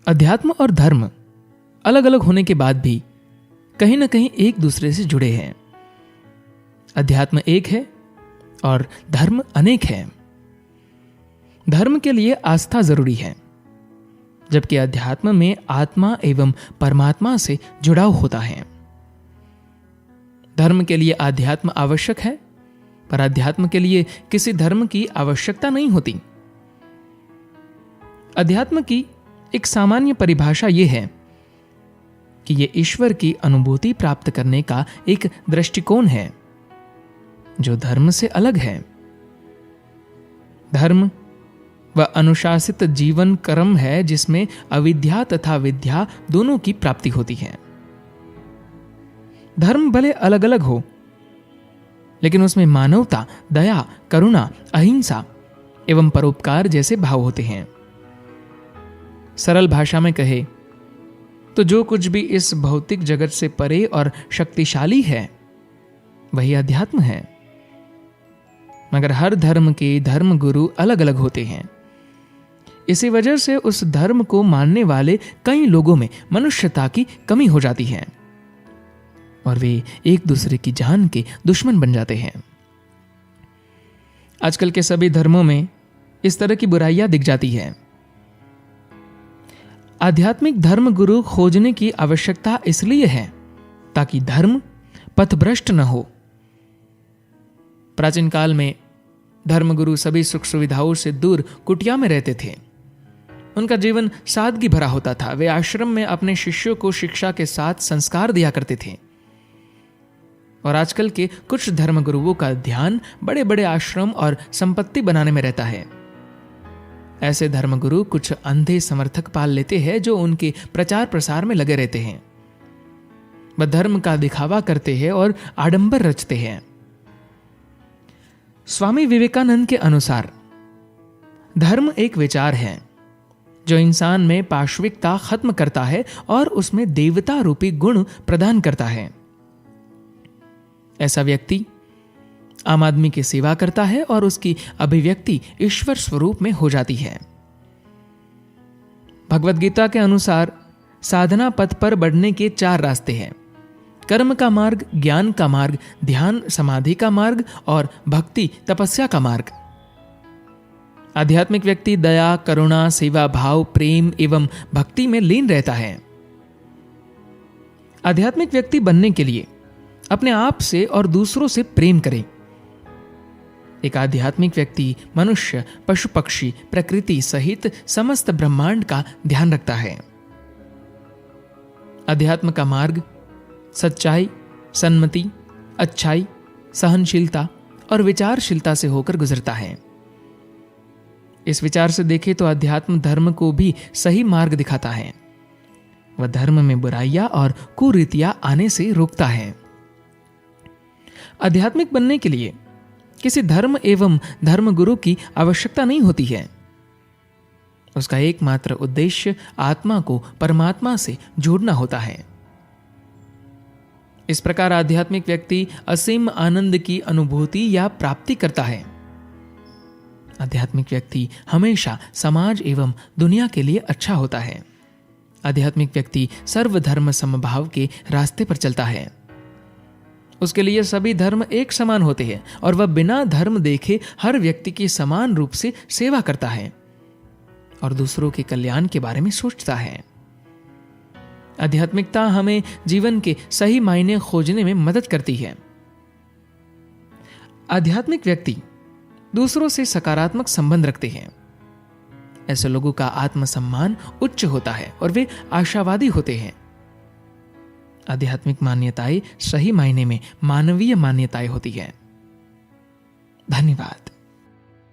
अध्यात्म और धर्म अलग अलग होने के बाद भी कहीं ना कहीं एक दूसरे से जुड़े हैं। अध्यात्म एक है और धर्म अनेक है। धर्म के लिए आस्था जरूरी है, जबकि अध्यात्म में आत्मा एवं परमात्मा से जुड़ाव होता है। धर्म के लिए आध्यात्म आवश्यक है, पर अध्यात्म के लिए किसी धर्म की आवश्यकता नहीं होती। अध्यात्म की एक सामान्य परिभाषा यह है कि यह ईश्वर की अनुभूति प्राप्त करने का एक दृष्टिकोण है जो धर्म से अलग है। धर्म वह अनुशासित जीवन क्रम है जिसमें अविद्या तथा विद्या दोनों की प्राप्ति होती है। धर्म भले अलग अलग हो, लेकिन उसमें मानवता, दया, करुणा, अहिंसा एवं परोपकार जैसे भाव होते हैं। सरल भाषा में कहे तो जो कुछ भी इस भौतिक जगत से परे और शक्तिशाली है वही अध्यात्म है। मगर हर धर्म के धर्म गुरु अलग अलग होते हैं। इसी वजह से उस धर्म को मानने वाले कई लोगों में मनुष्यता की कमी हो जाती है और वे एक दूसरे की जान के दुश्मन बन जाते हैं। आजकल के सभी धर्मों में इस तरह की बुराइयां दिख जाती है। आध्यात्मिक धर्म गुरु खोजने की आवश्यकता इसलिए है ताकि धर्म पथभ्रष्ट न हो। प्राचीन काल में धर्मगुरु सभी सुख सुविधाओं से दूर कुटिया में रहते थे। उनका जीवन सादगी भरा होता था। वे आश्रम में अपने शिष्यों को शिक्षा के साथ संस्कार दिया करते थे। और आजकल के कुछ धर्मगुरुओं का ध्यान बड़े बड़े आश्रम और संपत्ति बनाने में रहता है। ऐसे धर्मगुरु कुछ अंधे समर्थक पाल लेते हैं जो उनके प्रचार प्रसार में लगे रहते हैं। वह धर्म का दिखावा करते हैं और आडंबर रचते हैं। स्वामी विवेकानंद के अनुसार धर्म एक विचार है जो इंसान में पाशविकता खत्म करता है और उसमें देवता रूपी गुण प्रदान करता है। ऐसा व्यक्ति आम आदमी की सेवा करता है और उसकी अभिव्यक्ति ईश्वर स्वरूप में हो जाती है। भगवद गीता के अनुसार साधना पथ पर बढ़ने के 4 रास्ते हैं: कर्म का मार्ग, ज्ञान का मार्ग, ध्यान समाधि का मार्ग और भक्ति तपस्या का मार्ग। आध्यात्मिक व्यक्ति दया, करुणा, सेवा भाव, प्रेम एवं भक्ति में लीन रहता है। आध्यात्मिक व्यक्ति बनने के लिए अपने आप से और दूसरों से प्रेम करें। एक आध्यात्मिक व्यक्ति मनुष्य, पशु पक्षी, प्रकृति सहित समस्त ब्रह्मांड का ध्यान रखता है। अध्यात्म का मार्ग सच्चाई, सन्मति, अच्छाई, सहनशीलता और विचारशीलता से होकर गुजरता है। इस विचार से देखें तो अध्यात्म धर्म को भी सही मार्ग दिखाता है। वह धर्म में बुराइयां और कुरीतियां आने से रोकता है। आध्यात्मिक बनने के लिए किसी धर्म एवं धर्मगुरु की आवश्यकता नहीं होती है। उसका एकमात्र उद्देश्य आत्मा को परमात्मा से जोड़ना होता है। इस प्रकार आध्यात्मिक व्यक्ति असीम आनंद की अनुभूति या प्राप्ति करता है। आध्यात्मिक व्यक्ति हमेशा समाज एवं दुनिया के लिए अच्छा होता है। आध्यात्मिक व्यक्ति सर्वधर्म समभाव के रास्ते पर चलता है। उसके लिए सभी धर्म एक समान होते हैं और वह बिना धर्म देखे हर व्यक्ति की समान रूप से सेवा करता है और दूसरों के कल्याण के बारे में सोचता है। आध्यात्मिकता हमें जीवन के सही मायने खोजने में मदद करती है। आध्यात्मिक व्यक्ति दूसरों से सकारात्मक संबंध रखते हैं। ऐसे लोगों का आत्मसम्मान उच्च होता है और वे आशावादी होते हैं। आध्यात्मिक मान्यताएं सही मायने में मानवीय मान्यताएं होती हैं। धन्यवाद।